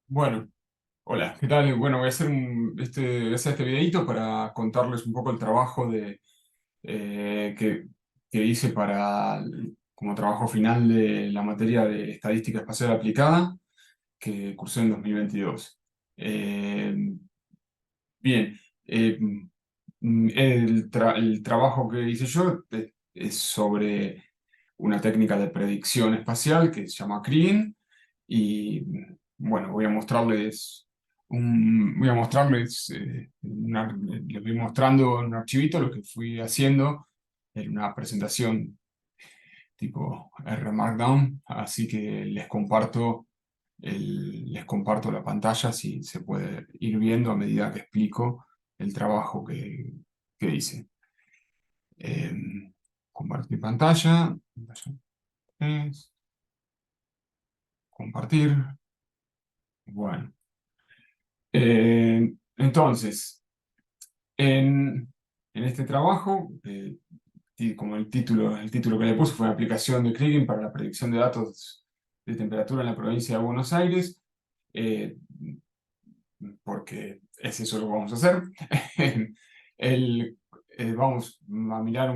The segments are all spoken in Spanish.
Bueno, hola, ¿qué tal? Bueno, voy a hacer este videito para contarles un poco el trabajo eh, que, que hice como trabajo final de la materia de Estadística Espacial Aplicada que cursé en 2022. Eh, Bien, eh, el trabajo que hice yo es sobre una técnica de predicción espacial que se llama Kriging y bueno, les voy mostrando en un archivito lo que fui haciendo en una presentación tipo R Markdown, así que les comparto la pantalla si se puede ir viendo a medida que explico el trabajo que hice. Compartir pantalla, es, compartir. Bueno, entonces, en este trabajo, como el título que le puse fue aplicación de Kriging para la predicción de datos de temperatura en la provincia de Buenos Aires. eh, Porque es eso lo que vamos a hacer. El, Vamos a mirar,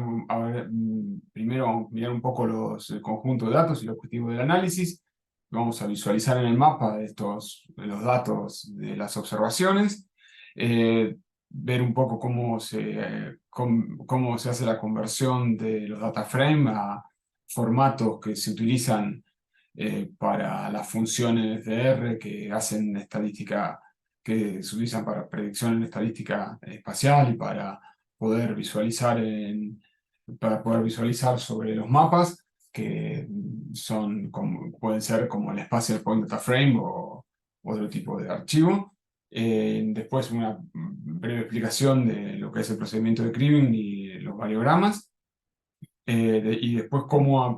primero vamos a mirar un poco el conjunto de datos y el objetivo del análisis. Vamos a visualizar en el mapa los datos de las observaciones, ver un poco cómo se hace la conversión de los data frame a formatos que se utilizan para las funciones de R que hacen estadística, que se utilizan para predicción en estadística espacial y para poder visualizar sobre los mapas que pueden ser como el Spatial Point Data Frame o otro tipo de archivo. Después una breve explicación de lo que es el procedimiento de cribbing y los variogramas. Y después cómo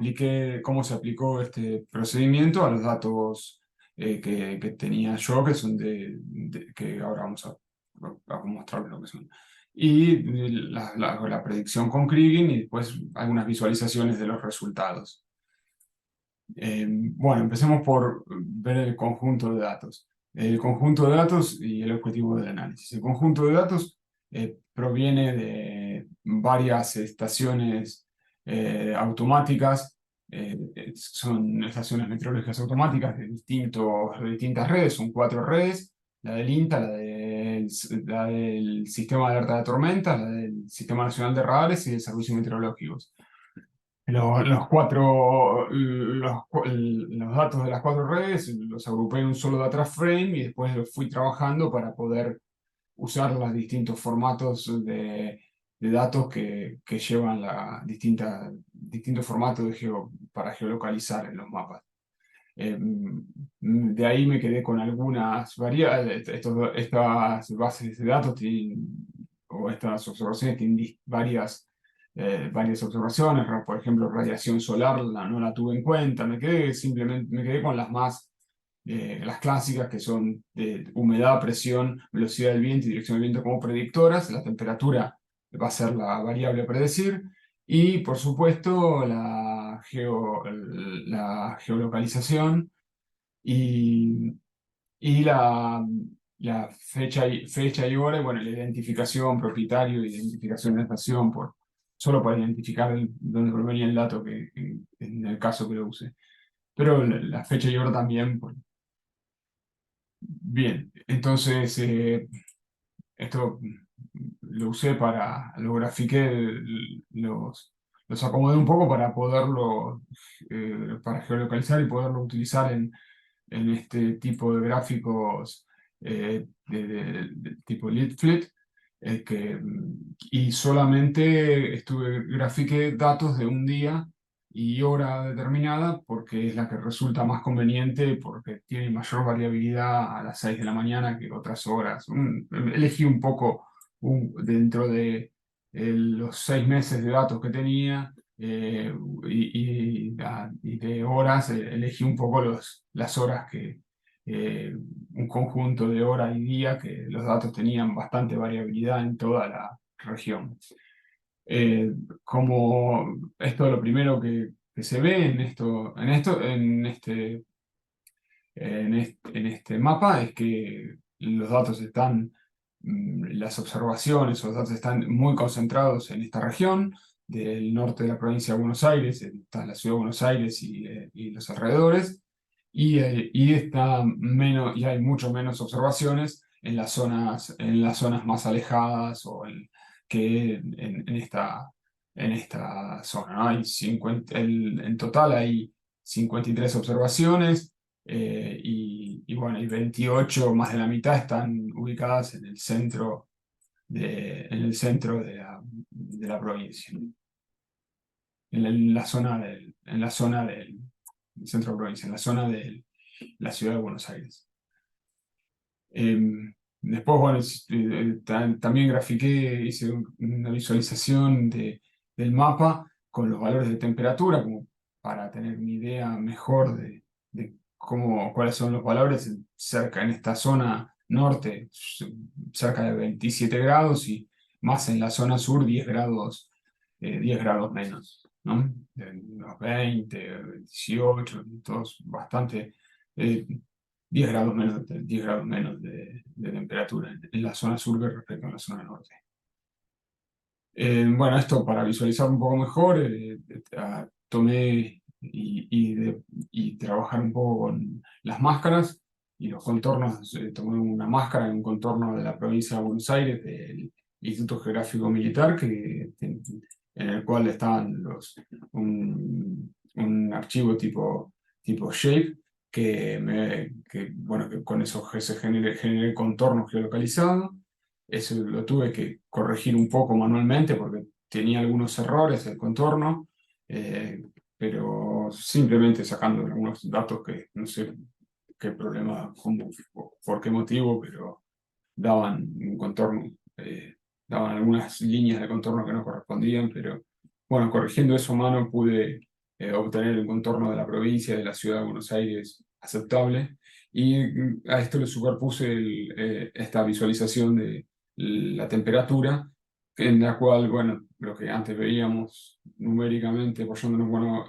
se aplicó este procedimiento a los datos que tenía yo, que son que ahora a mostrarles lo que son. Y la predicción con Kriging y después algunas visualizaciones de los resultados. Bueno, empecemos por ver el conjunto de datos. El conjunto de datos y el objetivo del análisis. El conjunto de datos proviene de varias estaciones automáticas. Son estaciones meteorológicas automáticas de distintas redes, son cuatro redes: la del INTA, la del Sistema de Alerta de Tormentas, la del Sistema Nacional de Radares y del Servicio Meteorológicos. Los datos de las cuatro redes los agrupé en un solo data frame y después los fui trabajando para poder usar los distintos formatos de datos que llevan distintos formatos para geolocalizar en los mapas. De ahí me quedé con algunas variables. Estas bases de datos o estas observaciones tienen varias observaciones. Por ejemplo, radiación solar no la tuve en cuenta. Me quedé con las clásicas, que son de humedad, presión, velocidad del viento y dirección del viento como predictoras. La temperatura va a ser la variable a predecir. Y por supuesto la geolocalización y, y la fecha y hora, y bueno, la identificación, propietario, identificación de estación, solo para identificar dónde provenía el dato en el caso que lo use. Pero la fecha y hora también. Bien, entonces esto lo usé lo grafiqué, los acomodé un poco para para geolocalizar y poderlo utilizar en este tipo de gráficos de tipo lead flit, y solamente grafiqué datos de un día y hora determinada porque es la que resulta más conveniente, porque tiene mayor variabilidad a las 6 de la mañana que otras horas. Elegí un poco dentro de los 6 meses de datos que tenía, y de horas, elegí un poco las horas un conjunto de hora y día, que los datos tenían bastante variabilidad en toda la región. Eh, Como esto es lo primero que se ve en este en este mapa es que los datos están, las observaciones o los datos están muy concentrados en esta región del norte de la provincia de Buenos Aires, está la ciudad de Buenos Aires y los alrededores, y hay mucho menos observaciones en las zonas más alejadas que en esta zona, ¿no? En total hay 53 observaciones, y bueno, y 28, más de la mitad, están ubicadas en el centro de la provincia, en la zona del centro de provincia, en la zona de la ciudad de Buenos Aires. Después, bueno, también grafiqué, hice una visualización del mapa con los valores de temperatura, como para tener una idea mejor de cuáles son los valores cerca en esta zona norte, cerca de 27 grados, y más en la zona sur 10 grados menos, ¿no? Unos 20, 18, todos bastante. eh, 10 grados menos, 10 grados menos de temperatura en la zona sur que respecto a la zona norte. Bueno, esto para visualizar un poco mejor, tomé y trabajar un poco con las máscaras y los contornos. Tomé una máscara en un contorno de la provincia de Buenos Aires, del Instituto Geográfico Militar, en el cual estaban un archivo tipo shape, bueno, que con eso se generé contornos geolocalizados. Eso lo tuve que corregir un poco manualmente porque tenía algunos errores el contorno, pero simplemente sacando algunos datos que no sé qué problema, por qué motivo, pero daban un contorno, daban algunas líneas de contorno que no correspondían, pero bueno, corrigiendo eso a mano pude obtener el contorno de la provincia, de la ciudad de Buenos Aires aceptable, y a esto le superpuse esta visualización de la temperatura, en la cual, bueno, lo que antes veíamos numéricamente, apoyándonos, bueno,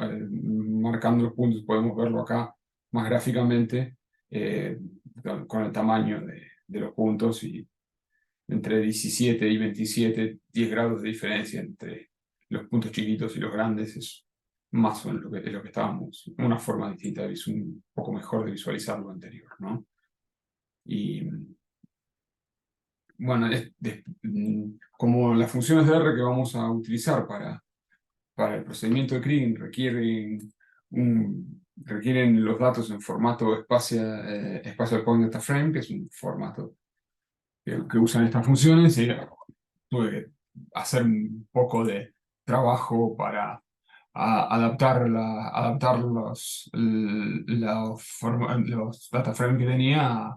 marcando los puntos, podemos verlo acá más gráficamente, con el tamaño de los puntos, y entre 17 y 27, 10 grados de diferencia entre los puntos chiquitos y los grandes, es más o menos lo que estábamos, una forma distinta, un poco mejor de visualizar lo anterior, ¿no? Y bueno, como las funciones de R que vamos a utilizar para el procedimiento de Kriging requieren los datos en formato Spatial Point Data Frame, que es un formato que usan estas funciones, y tuve que hacer un poco de trabajo para adaptar los data frame que tenía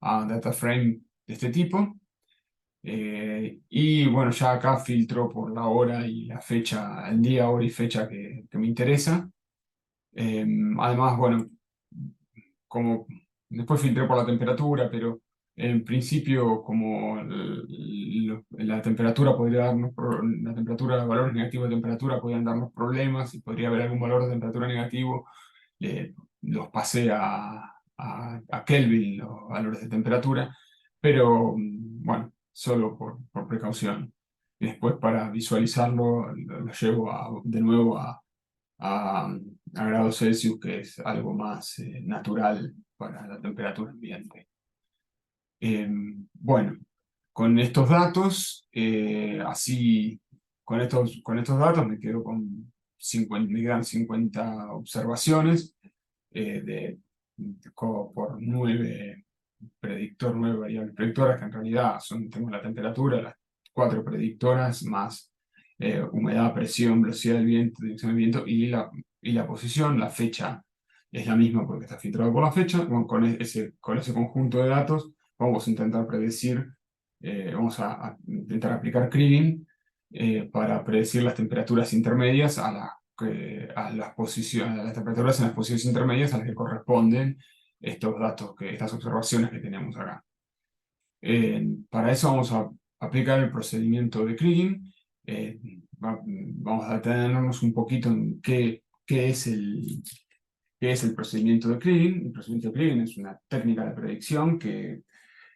a data frame de este tipo. Y bueno, ya acá filtro por la hora y la fecha, el día, hora y fecha que me interesa. Además, bueno, como después filtré por la temperatura, pero en principio, como la temperatura podría la temperatura, valores negativos de temperatura podrían darnos problemas, y podría haber algún valor de temperatura negativo, los pasé a Kelvin, los valores de temperatura, pero bueno, solo por precaución. Y después, para visualizarlo, lo llevo de nuevo a grados Celsius, que es algo más natural para la temperatura ambiente. Bueno, con estos datos, con estos datos me quedo con 50, me quedan 50 observaciones, por 9 variables predictoras, que en realidad tengo la temperatura, las 4 predictoras, más humedad, presión, velocidad del viento, dirección del viento, y la posición. La fecha es la misma porque está filtrado por la fecha. Bueno, con ese conjunto de datos vamos a intentar predecir, vamos a intentar aplicar Kriging para predecir las temperaturas intermedias a las temperaturas en las posiciones intermedias a las que corresponden estos datos, estas observaciones que tenemos acá. Para eso vamos a aplicar el procedimiento de Kriging. Vamos a detenernos un poquito en qué es ¿Qué es el procedimiento de Kriging? El procedimiento de Kriging es una técnica de predicción que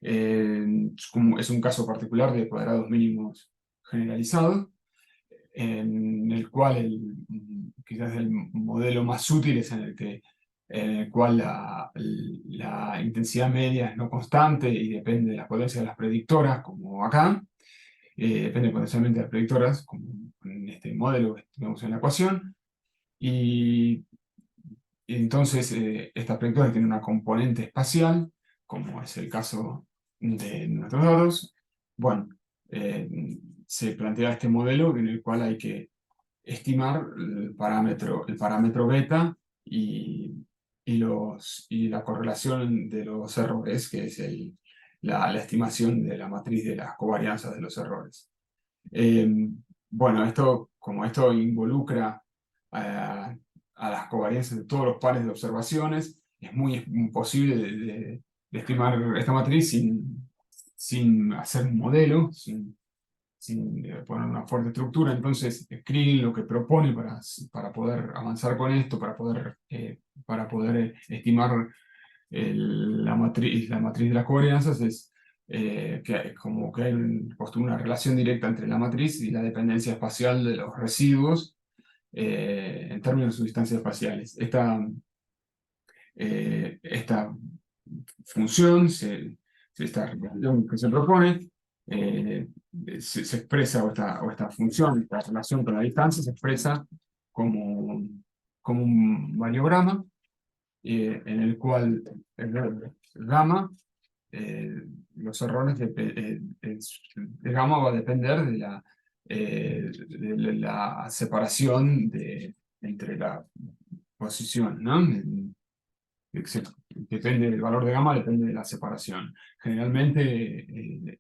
es un caso particular de cuadrados mínimos generalizados, en el cual quizás el modelo más útil es en el cual la intensidad media es no constante y depende de la potencia de las predictoras, como acá. Depende potencialmente de las predictoras, como en este modelo que tenemos en la ecuación. Y entonces, estas predictoras tienen una componente espacial, como es el caso de nuestros datos. Bueno, eh, se plantea este modelo en el cual hay que estimar el parámetro beta y la correlación de los errores, que es la estimación de la matriz de las covarianzas de los errores. Bueno, como esto involucra a las covarianzas de todos los pares de observaciones, es muy imposible de estimar esta matriz sin hacer un modelo, sin poner una fuerte estructura. Entonces, Kriging lo que propone para poder avanzar con esto, para poder estimar la matriz de las covarianzas, es como que él postula una relación directa entre la matriz y la dependencia espacial de los residuos en términos de sus distancias espaciales. Esta función, esta relación que se propone, se expresa, o esta función, esta relación con la distancia, se expresa como un variograma en el cual el gamma, los errores de gamma va a depender de la separación entre la posición, ¿no? Depende del valor de gamma, depende de la separación. Generalmente,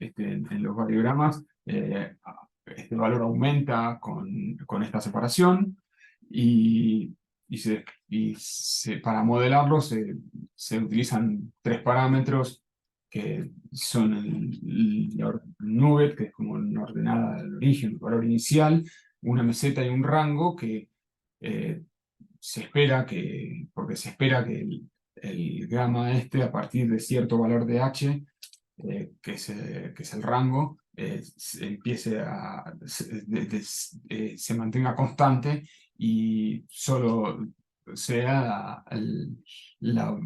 en los variogramas, este valor aumenta con esta separación y, para modelarlo se utilizan tres parámetros que son la nube, que es como una ordenada del origen, el valor inicial, una meseta y un rango que eh, porque se espera que el gamma a partir de cierto valor de h, que es el rango, se mantenga constante y solo sea la,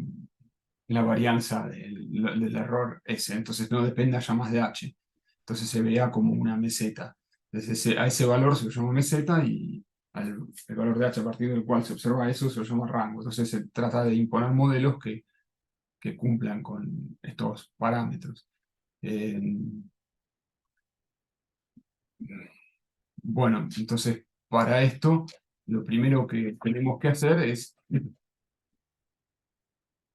la varianza del error S, entonces no dependa ya más de h. Entonces se vea como una meseta. Entonces a ese valor se lo llama meseta y el valor de h a partir del cual se observa eso se lo llama rango. Entonces se trata de imponer modelos que cumplan con estos parámetros. Eh, bueno, entonces para esto lo primero que tenemos que hacer es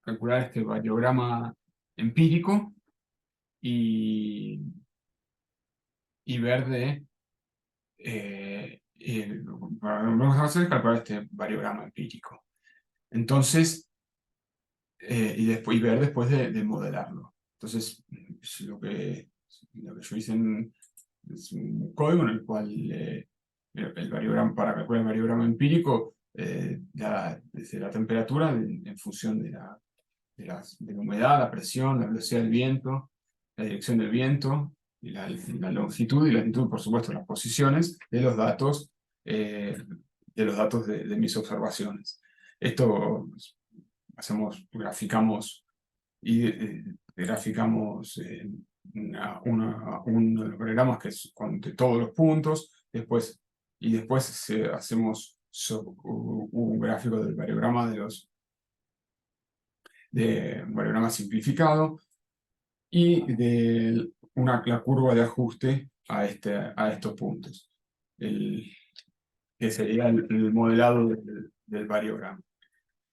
calcular este variograma empírico y, y ver lo que vamos a hacer es calcular este variograma empírico. Entonces, y ver después de modelarlo. Entonces, lo que yo hice es un código en el cual el variograma, para calcular el variograma empírico, desde la temperatura en función de la humedad, la presión, la velocidad del viento, la dirección del viento, y la longitud y latitud, por supuesto, las posiciones de los datos de mis observaciones. Esto graficamos uno de los diagramas que es de todos los puntos, y después hacemos un gráfico del variograma un variograma simplificado y la curva de ajuste a estos puntos, que sería el modelado del variograma.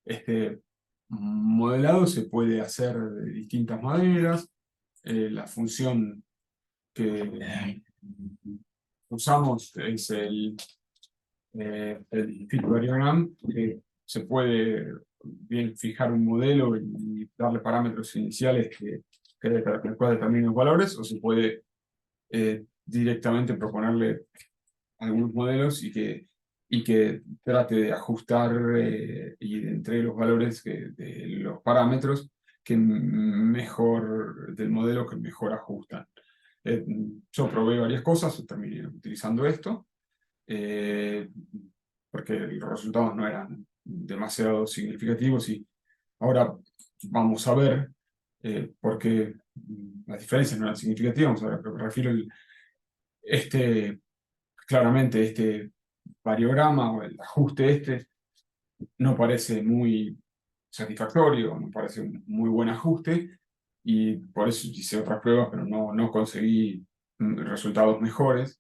Este modelado se puede hacer de distintas maneras. La función que usamos es el fit variogram, que se puede bien fijar un modelo y darle parámetros iniciales el cual determinen los valores, o se puede directamente proponerle algunos modelos y y que trate de ajustar y entre los valores de los parámetros que mejor, del modelo que mejor ajustan. Yo probé varias cosas, terminé utilizando esto, eh, porque los resultados no eran demasiado significativos y ahora vamos a ver por qué las diferencias no eran significativas. Ahora me refiero este, claramente este variograma o el ajuste este no parece muy satisfactorio, no parece un muy buen ajuste y por eso hice otras pruebas, pero no conseguí resultados mejores.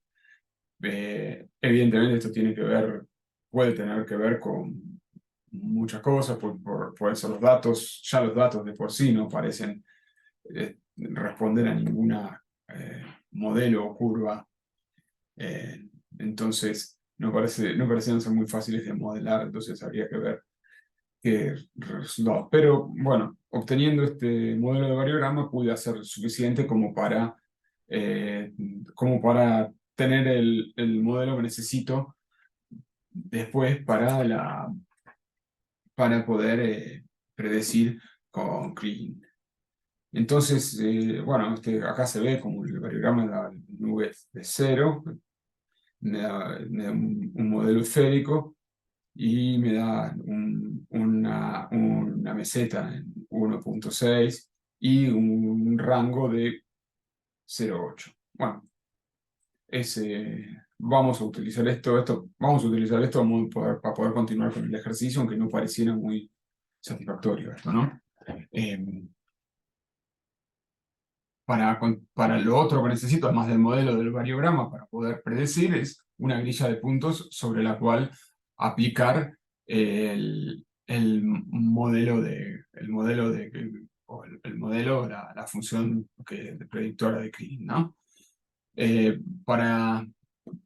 Evidentemente esto tiene que ver, puede tener que ver con muchas cosas, por eso los datos, ya los datos de por sí no parecen responder a ninguna modelo o curva, entonces no parecían ser muy fáciles de modelar, entonces habría que ver qué resultados. Pero bueno, obteniendo este modelo de variograma pude hacer suficiente eh, como para tener el modelo que necesito después para poder predecir con Kriging. Entonces, bueno, acá se ve como el variograma de la nube de cero, me da un modelo esférico y me da una meseta en 1.6 y un rango de 0.8. Bueno, vamos a utilizar esto para poder continuar con el ejercicio, aunque no pareciera muy satisfactorio esto, ¿no? Para lo otro que necesito, además del modelo del variograma para poder predecir, es una grilla de puntos sobre la cual aplicar el modelo, la función predictora de Kriging, ¿no? Eh, para,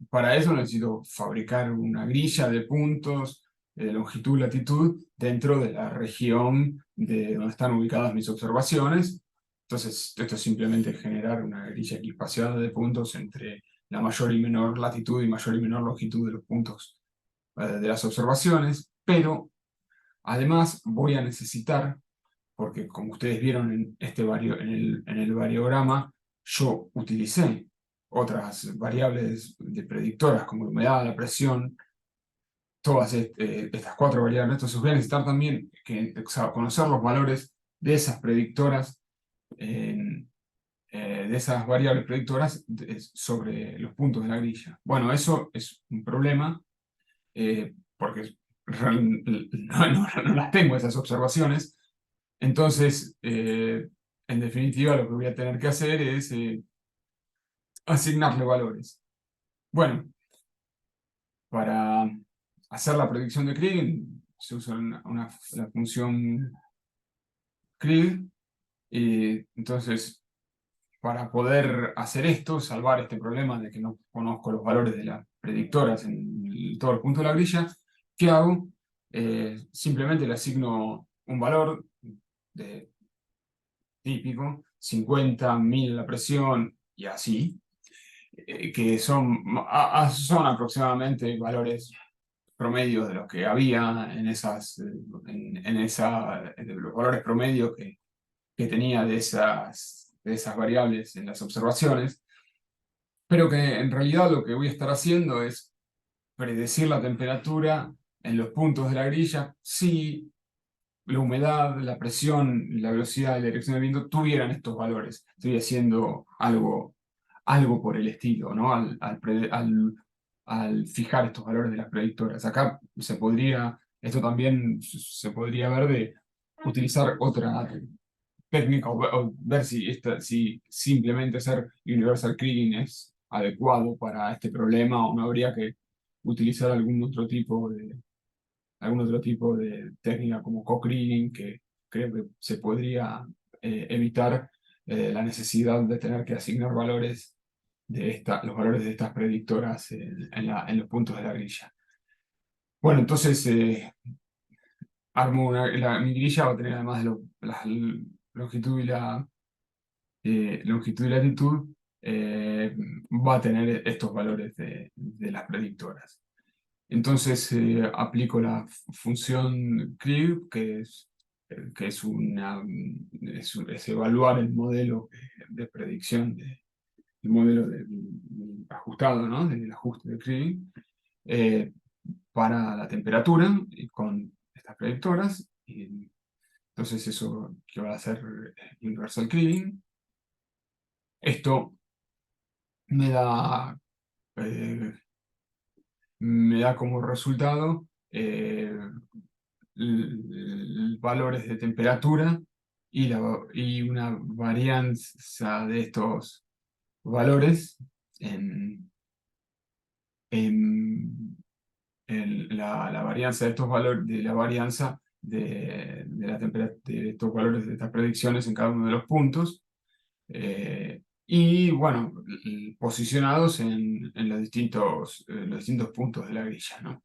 para eso necesito fabricar una grilla de puntos de longitud y latitud dentro de la región de donde están ubicadas mis observaciones. Entonces, esto es simplemente generar una grilla equipaciada de puntos entre la mayor y menor latitud y mayor y menor longitud de los puntos de las observaciones, pero además voy a necesitar, porque como ustedes vieron en el variograma, yo utilicé otras variables de predictoras como la humedad, la presión, todas estas cuatro variables. Entonces voy a necesitar también o sea, conocer los valores de esas predictoras, de esas variables predictoras sobre los puntos de la grilla. Bueno, eso es un problema porque no las tengo esas observaciones. Entonces, en definitiva, lo que voy a tener que hacer es asignarle valores. Bueno, para hacer la predicción de Kriging se usa la función Kriging. Y entonces, para poder hacer esto, salvar este problema de que no conozco los valores de las predictoras en todo el punto de la grilla, ¿qué hago? Simplemente le asigno un valor de típico, 50, 1000 la presión y así, que son aproximadamente valores promedios de los que había de los valores promedios que tenía de esas variables en las observaciones, pero que en realidad lo que voy a estar haciendo es predecir la temperatura en los puntos de la grilla si la humedad, la presión, la velocidad y la dirección del viento tuvieran estos valores. Estoy haciendo algo por el estilo, ¿no? Al fijar estos valores de las predictoras. Acá esto también se podría ver de utilizar otra técnica o ver si simplemente hacer Universal Kriging es adecuado para este problema o no habría que utilizar algún otro tipo de técnica como co-kriging, que creo que se podría evitar la necesidad de tener que asignar los valores de estas predictoras en los puntos de la grilla. Bueno, entonces mi grilla va a tener además de la longitud y latitud, va a tener estos valores de las predictoras. Entonces aplico la función crib, que es evaluar el modelo de predicción, el modelo ajustado, ¿no? Del ajuste de cribbing, eh, para la temperatura y con estas predictoras. Y entonces eso que va a hacer Universal Cribbing. Esto me da, eh, me da como resultado valores de temperatura y una varianza de estos valores en, en, la varianza de estos valores, de la varianza de la de estos valores de estas predicciones en cada uno de los puntos. Y bueno, posicionados en los distintos puntos de la grilla, ¿no?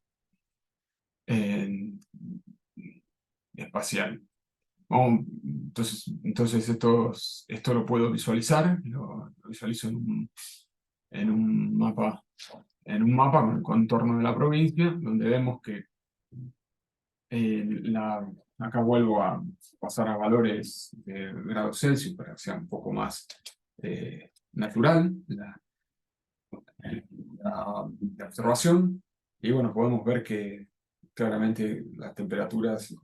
En- espacial. Entonces esto lo puedo visualizar, lo visualizo en un mapa con el contorno de la provincia, donde vemos que acá vuelvo a pasar a valores de grados Celsius para que sea un poco más natural la observación. Y bueno, podemos ver que claramente las temperaturas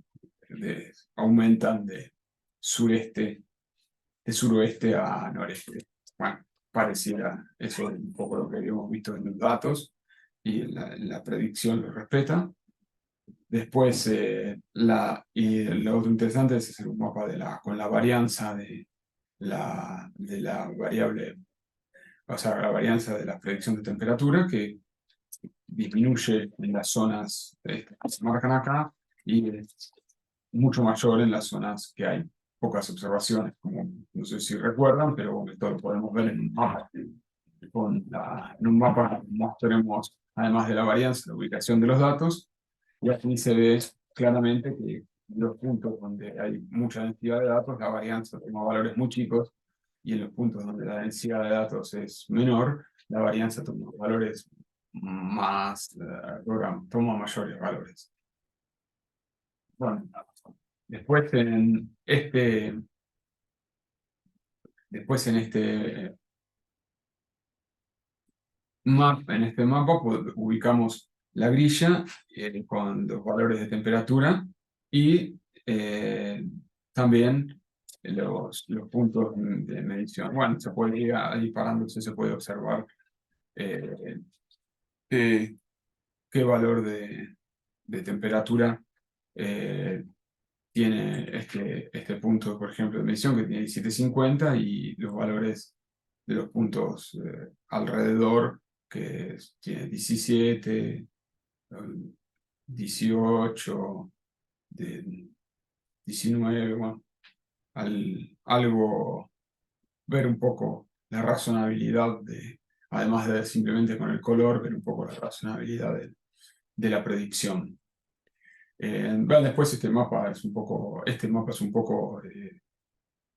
aumentan de suroeste a noreste. Bueno, pareciera eso es un poco lo que habíamos visto en los datos y la predicción lo respeta. Después, y lo otro interesante es hacer un mapa con la varianza de la variable, o sea, la varianza de la predicción de temperatura, que disminuye en las zonas que se marcan acá y es mucho mayor en las zonas que hay pocas observaciones, como no sé si recuerdan, pero bueno, esto lo podemos ver en un mapa. En un mapa mostraremos, además de la varianza, la ubicación de los datos, y aquí se ve claramente que en los puntos donde hay mucha densidad de datos, la varianza toma valores muy chicos, y en los puntos donde la densidad de datos es menor, la varianza toma valores toma mayores valores. Bueno, después después en este mapa ubicamos la grilla con los valores de temperatura y también los puntos de medición. Bueno, se puede ir ahí parándose, se puede observar eh, qué, qué valor de temperatura eh, tiene este punto, por ejemplo, de medición que tiene 1750 y los valores de los puntos alrededor que tiene 17, 18, de 19, bueno, algo, ver un poco la razonabilidad además de simplemente con el color, ver un poco la razonabilidad de la predicción. Vean después este mapa es un poco,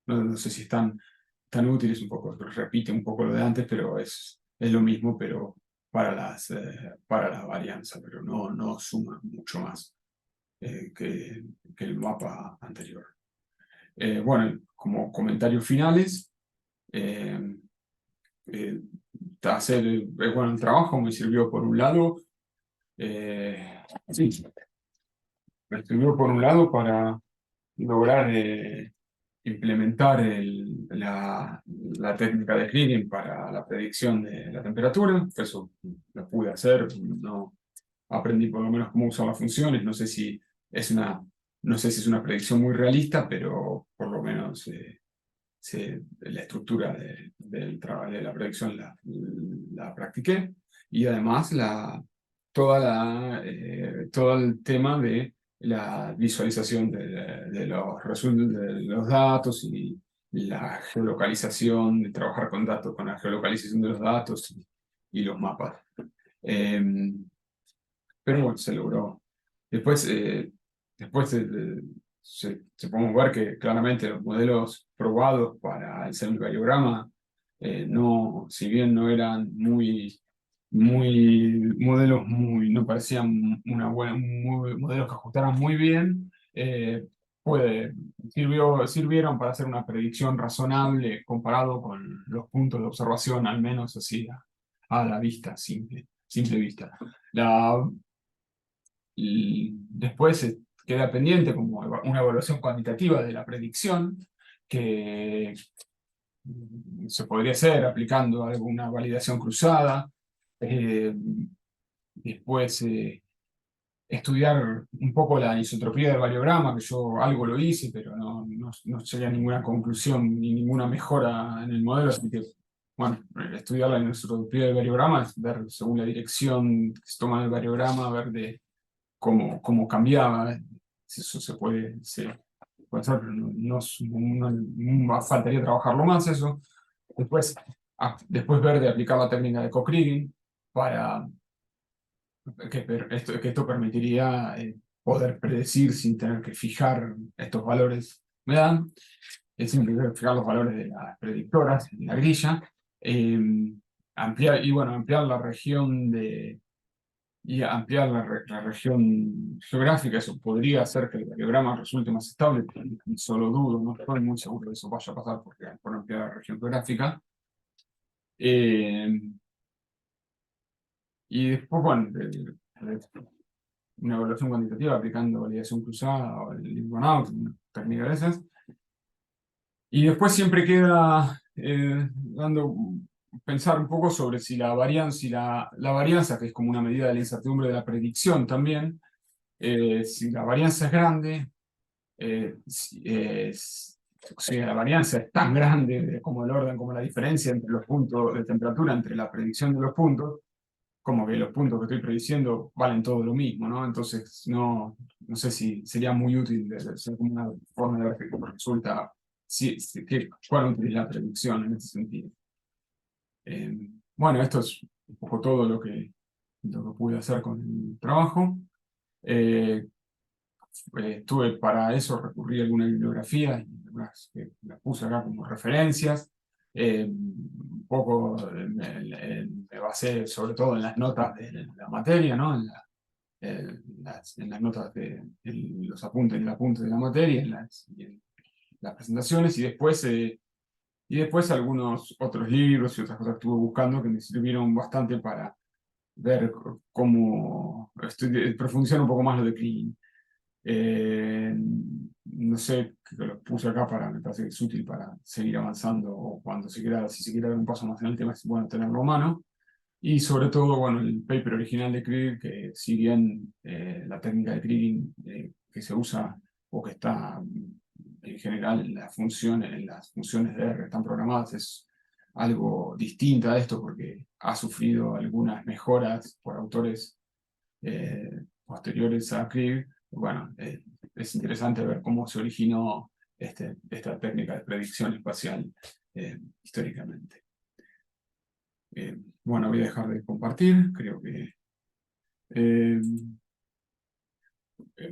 no sé si es tan útil, es un poco, repite un poco lo de antes, pero es lo mismo, pero para la varianza, pero no suma mucho más que el mapa anterior. Bueno, como comentarios finales, eh, eh, bueno, el trabajo me sirvió por un lado, sí, me sirvió por un lado para lograr implementar la técnica de Cleaning para la predicción de la temperatura. Eso lo pude hacer, no aprendí por lo menos cómo usar las funciones. Es una, no sé si es una predicción muy realista, pero por lo menos la estructura de la predicción la practiqué. Y además todo el tema de la visualización de los resultados de los datos y la geolocalización, de trabajar con datos, con la geolocalización de los datos y los mapas. Pero bueno, se logró. Después, se podemos ver que claramente los modelos probados para el semivariograma, si bien no eran modelos no parecían modelos que ajustaran muy bien. Sirvieron para hacer una predicción razonable comparado con los puntos de observación, al menos así a la vista, simple vista. Después queda pendiente como una evaluación cuantitativa de la predicción, que se podría hacer aplicando alguna validación cruzada. eh, Después estudiar un poco la isotropía del variograma, que yo algo lo hice, pero no llegué a ninguna conclusión ni ninguna mejora en el modelo, así que, bueno, estudiar la isotropía del variograma es ver según la dirección que se toma el variograma, ver de cómo cambiaba. Eso puede hacer, pero faltaría trabajarlo más eso. Después, después ver de aplicar la técnica de Cock-Kriging para que esto permitiría poder predecir sin tener que fijar estos valores. Me dan, es simple fijar los valores de las predictoras en la grilla, eh, ampliar la región la región geográfica. Eso podría hacer que el diagrama resulte más estable, pero solo dudo, no estoy muy seguro de eso vaya a pasar por ampliar la región geográfica. Y después, bueno, una evaluación cuantitativa aplicando validación cruzada o el Lincoln-Out, una técnica de esas. Y después siempre queda pensar un poco sobre si la varianza, que es como una medida de la incertidumbre de la predicción también, si la varianza es grande, si la varianza es tan grande como el orden, como la diferencia entre los puntos de temperatura, entre la predicción de los puntos, como que los puntos que estoy prediciendo valen todo lo mismo, ¿no? Entonces, no sé si sería muy útil ser como una forma de ver que resulta, cuál útil es la predicción en ese sentido. Bueno, esto es un poco todo lo que pude hacer con el trabajo. Eh, para eso recurrí a alguna bibliografía, y las puse acá como referencias. Un poco me basé sobre todo en las notas de la materia, ¿no? En las notas en los apuntes, en el apunte de la materia, en las presentaciones, y después algunos otros libros y otras cosas que estuve buscando que me sirvieron bastante para ver cómo profundizar un poco más lo de Kriging. No sé, que lo puse acá me parece que es útil para seguir avanzando, o si se quiere dar un paso más en el tema, es bueno tenerlo a mano. Y sobre todo, bueno, el paper original de Krieg, que si bien la técnica de Kriging que se usa o que está en general en las funciones de R están programadas, es algo distinta a esto porque ha sufrido algunas mejoras por autores posteriores a Krieg. Bueno, es interesante ver cómo se originó esta técnica de predicción espacial históricamente. Bueno, voy a dejar de compartir, creo que... eh,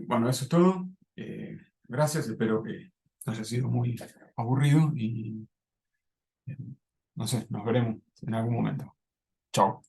bueno, eso es todo. Gracias, espero que no haya sido muy aburrido y no sé, nos veremos en algún momento. Chao.